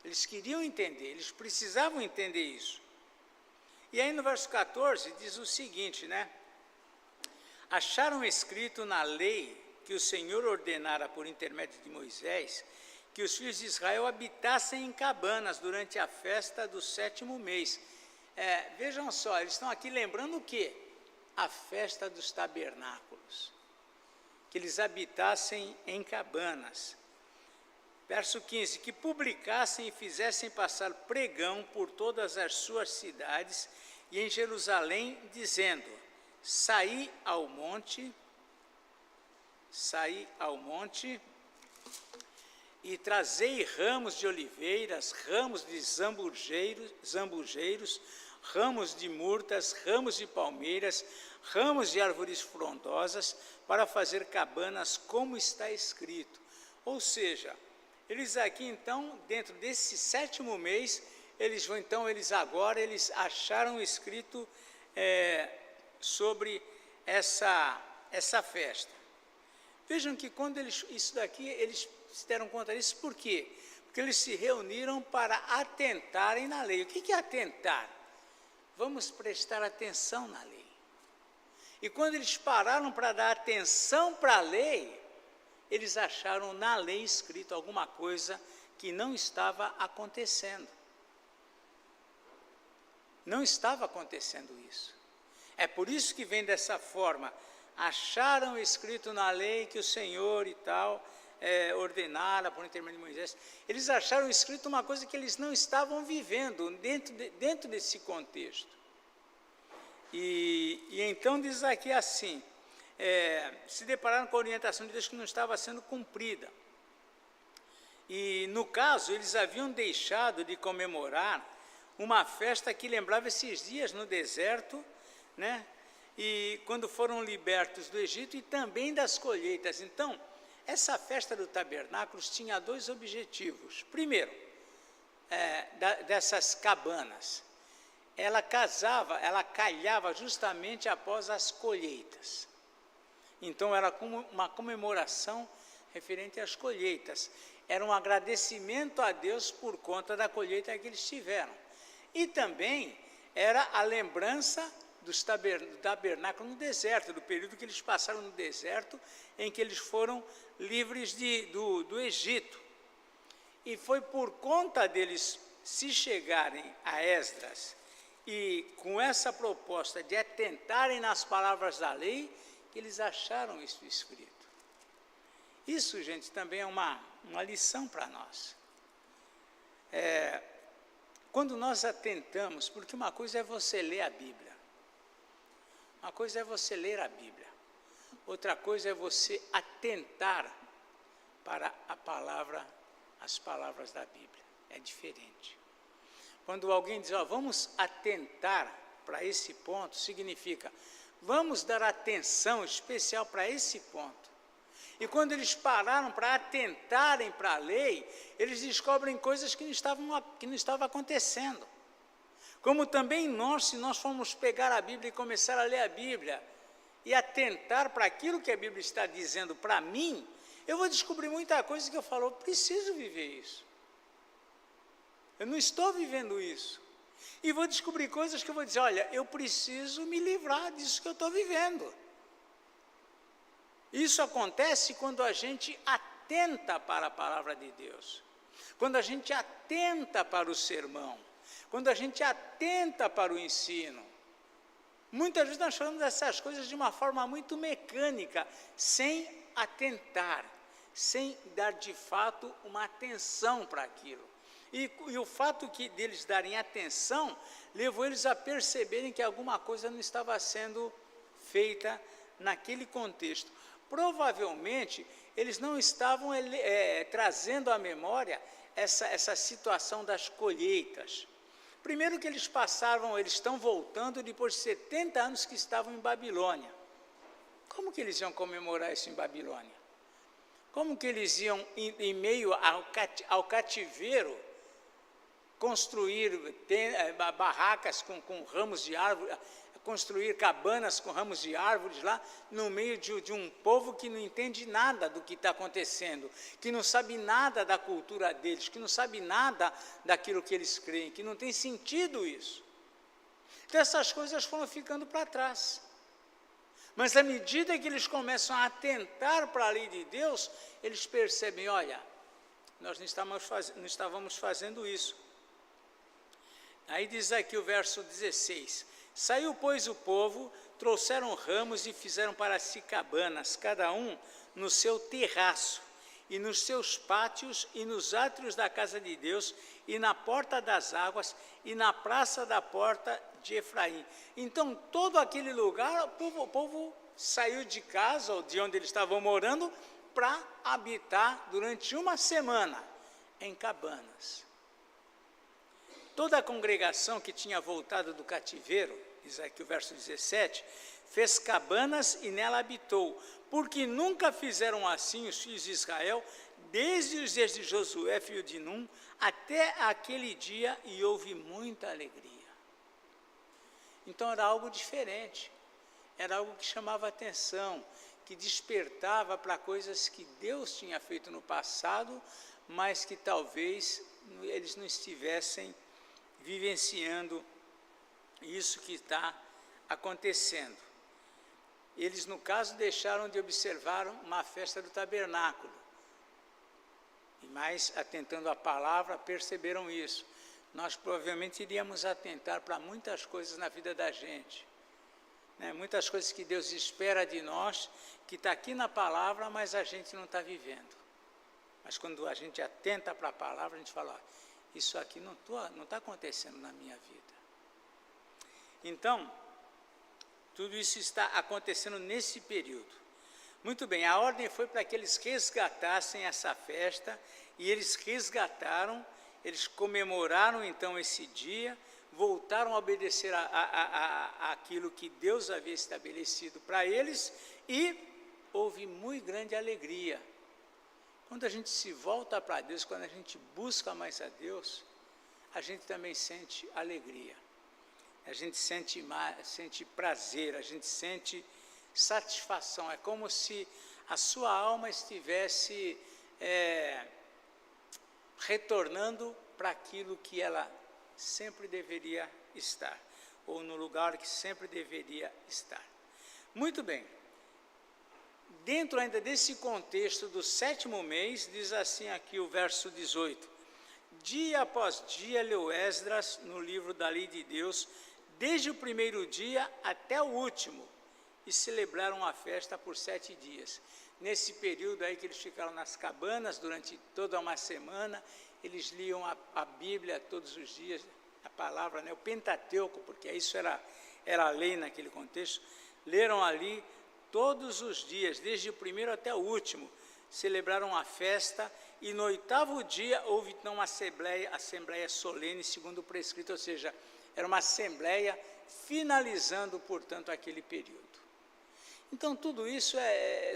Eles queriam entender, eles precisavam entender isso. E aí no verso 14 diz o seguinte, né? Acharam escrito na lei que o Senhor ordenara por intermédio de Moisés, que os filhos de Israel habitassem em cabanas durante a festa do 7º mês. Vejam só, eles estão aqui lembrando o quê? A festa dos tabernáculos, que eles habitassem em cabanas. Verso 15, que publicassem e fizessem passar pregão por todas as suas cidades e em Jerusalém, dizendo, saí ao monte e trazei ramos de oliveiras, ramos de zambujeiros, ramos de murtas, ramos de palmeiras, ramos de árvores frondosas, para fazer cabanas, como está escrito. Ou seja, eles aqui então, dentro desse 7º mês, eles acharam escrito sobre essa festa. Vejam que quando eles se deram conta disso, por quê? Porque eles se reuniram para atentarem na lei. O que é atentar? Vamos prestar atenção na lei. E quando eles pararam para dar atenção para a lei, eles acharam na lei escrito alguma coisa que não estava acontecendo. Não estava acontecendo isso. É por isso que vem dessa forma. Acharam escrito na lei que o Senhor e tal ordenara por intermédio de Moisés. Eles acharam escrito uma coisa que eles não estavam vivendo dentro desse contexto. E então diz aqui assim, se depararam com a orientação de Deus que não estava sendo cumprida. E no caso, eles haviam deixado de comemorar uma festa que lembrava esses dias no deserto, né? E quando foram libertos do Egito e também das colheitas. Então, essa festa do tabernáculos tinha 2 objetivos. Primeiro, dessas cabanas, ela calhava justamente após as colheitas. Então, era como uma comemoração referente às colheitas. Era um agradecimento a Deus por conta da colheita que eles tiveram. E também era a lembrança do tabernáculo no deserto, do período que eles passaram no deserto, em que eles foram livres do Egito. E foi por conta deles se chegarem a Esdras, e com essa proposta de atentarem nas palavras da lei, que eles acharam isso escrito. Isso, gente, também é uma lição para nós. Quando nós atentamos, porque uma coisa é você ler a Bíblia, uma coisa é você ler a Bíblia, outra coisa é você atentar para as palavras da Bíblia, é diferente. Quando alguém diz, vamos atentar para esse ponto, significa, vamos dar atenção especial para esse ponto. E quando eles pararam para atentarem para a lei, eles descobrem coisas que não estavam acontecendo. Como também nós, se nós formos pegar a Bíblia e começar a ler a Bíblia, e atentar para aquilo que a Bíblia está dizendo para mim, eu vou descobrir muita coisa que eu falo, eu preciso viver isso. Eu não estou vivendo isso. E vou descobrir coisas que eu vou dizer, olha, eu preciso me livrar disso que eu estou vivendo. Isso acontece quando a gente atenta para a palavra de Deus, quando a gente atenta para o sermão, quando a gente atenta para o ensino. Muitas vezes nós falamos dessas coisas de uma forma muito mecânica, sem atentar, sem dar de fato uma atenção para aquilo. E o fato deles darem atenção, levou eles a perceberem que alguma coisa não estava sendo feita naquele contexto. Provavelmente, eles não estavam trazendo à memória essa situação das colheitas. Primeiro que eles estão voltando depois de 70 anos que estavam em Babilônia. Como que eles iam comemorar isso em Babilônia? Como que eles iam, em meio ao cativeiro, construir barracas com ramos de árvore, construir cabanas com ramos de árvores lá, no meio de um povo que não entende nada do que está acontecendo, que não sabe nada da cultura deles, que não sabe nada daquilo que eles creem, que não tem sentido isso. Então essas coisas foram ficando para trás. Mas à medida que eles começam a atentar para a lei de Deus, eles percebem, olha, nós não estávamos fazendo isso. Aí diz aqui o verso 16, saiu, pois, o povo, trouxeram ramos e fizeram para si cabanas, cada um no seu terraço, e nos seus pátios, e nos átrios da casa de Deus, e na porta das águas, e na praça da porta de Efraim. Então, todo aquele lugar, o povo saiu de casa, ou de onde eles estavam morando, para habitar durante uma semana em cabanas. Toda a congregação que tinha voltado do cativeiro, diz aqui o verso 17, fez cabanas e nela habitou, porque nunca fizeram assim os filhos de Israel, desde os dias de Josué, filho de Num, até aquele dia, e houve muita alegria. Então era algo diferente, era algo que chamava atenção, que despertava para coisas que Deus tinha feito no passado, mas que talvez eles não estivessem vivenciando isso que está acontecendo. Eles, no caso, deixaram de observar uma festa do tabernáculo, mas, atentando à palavra, perceberam isso. Nós provavelmente iríamos atentar para muitas coisas na vida da gente, né? Muitas coisas que Deus espera de nós, que está aqui na palavra, mas a gente não está vivendo. Mas quando a gente atenta para a palavra, a gente fala, ó, isso aqui não está acontecendo na minha vida. Então, tudo isso está acontecendo nesse período. Muito bem, a ordem foi para que eles resgatassem essa festa, e eles resgataram, eles comemoraram então esse dia, voltaram a obedecer aquilo que Deus havia estabelecido para eles, e houve muito grande alegria. Quando a gente se volta para Deus, quando a gente busca mais a Deus, a gente também sente alegria. A gente sente prazer, a gente sente satisfação. É como se a sua alma estivesse retornando para aquilo que ela sempre deveria estar, ou no lugar que sempre deveria estar. Muito bem. Dentro ainda desse contexto do 7º mês, diz assim aqui o verso 18, dia após dia leu Esdras no livro da lei de Deus, desde o primeiro dia até o último, e celebraram a festa por 7 dias. Nesse período aí que eles ficaram nas cabanas, durante toda uma semana, eles liam a Bíblia todos os dias, a palavra, né, o Pentateuco, porque isso era a lei naquele contexto, leram ali todos os dias, desde o primeiro até o último, celebraram a festa, e no 8º dia houve então uma assembleia solene, segundo o prescrito, ou seja, era uma assembleia finalizando, portanto, aquele período. Então, tudo isso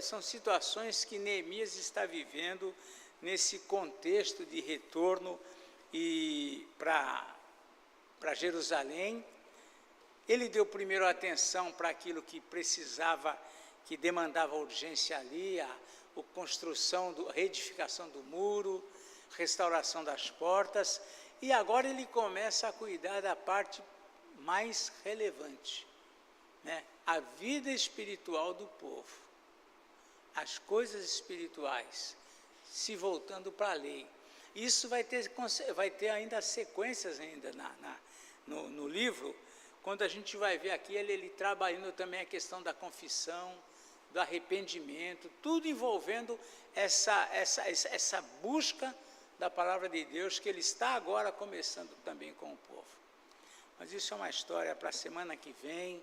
são situações que Neemias está vivendo nesse contexto de retorno para Jerusalém. Ele deu primeiro atenção para aquilo que precisava, que demandava urgência ali, a reedificação do muro, restauração das portas, e agora ele começa a cuidar da parte mais relevante, né? A vida espiritual do povo, as coisas espirituais, se voltando para a lei. Isso vai ter ainda sequências ainda no livro, quando a gente vai ver aqui ele trabalhando também a questão da confissão, do arrependimento, tudo envolvendo essa busca da palavra de Deus, que ele está agora começando também com o povo. Mas isso é uma história para a semana que vem.